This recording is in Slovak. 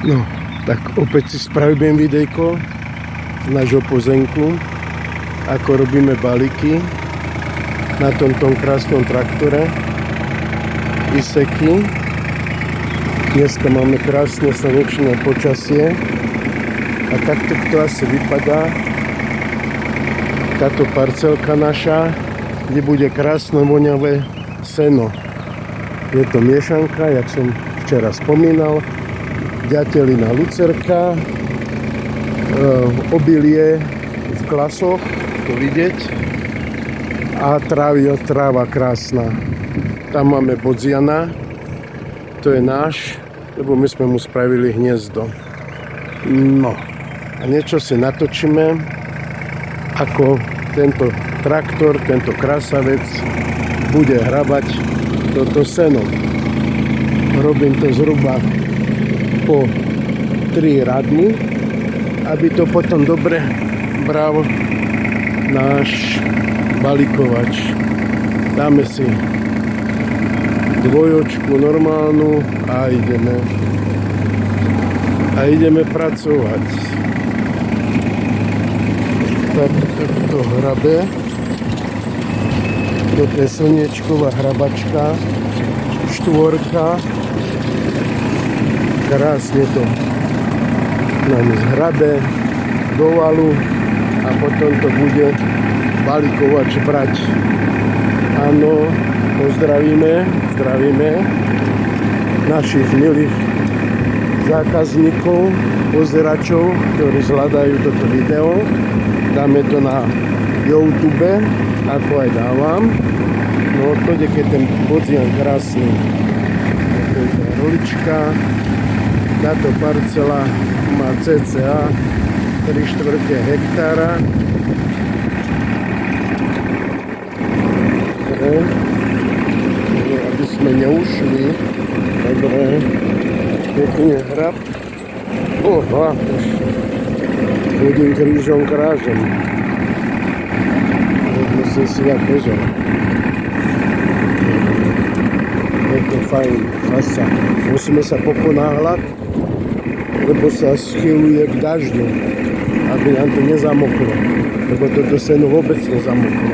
No, tak opäť si spravím videjko z nášho pozemku, ako robíme balíky na tomto krásnom traktore Iseky. Dneska máme krásne slnečné počasie a takto to asi vypadá táto parcelka naša, kde bude krásne voňavé seno. Je to miešanka, jak som včera spomínal, ďatelina lucerka, obilie v klasoch, to vidieť, a tráva krásna. Tam máme bodziana, to je náš, lebo my sme mu spravili hniezdo. No a niečo si natočíme, ako tento traktor, tento krásavec bude hrabať toto seno. Robím to zhruba po 3 radny, aby to potom dobre bral náš balíkovač. Dáme si dvojočku normálnu a ideme pracovať. Tak to hrabe. Toto je slniečková hrabačka, štvorka. Krásne to nám zhrabe do valu a potom to bude balíkovač brať. Áno, zdravíme našich milých zákazníkov, pozeračov, ktorí zhľadajú toto video. Dáme to na YouTube, ako aj dávam. No to je, keď ten bodzian krásny. To je tá rolička. Táto parcela má cca 3/4 hektára. Dobre. Aby sme neušli. Dobre. Pekne hrab. Oha, už budem krížom krážom. Musím si dať pozor. Je to fajn, fasa. Musíme sa poponáhľať, lebo sa schyluje k dažďu, aby nám to nezamoklo. Lebo toto seno vôbec nezamoklo.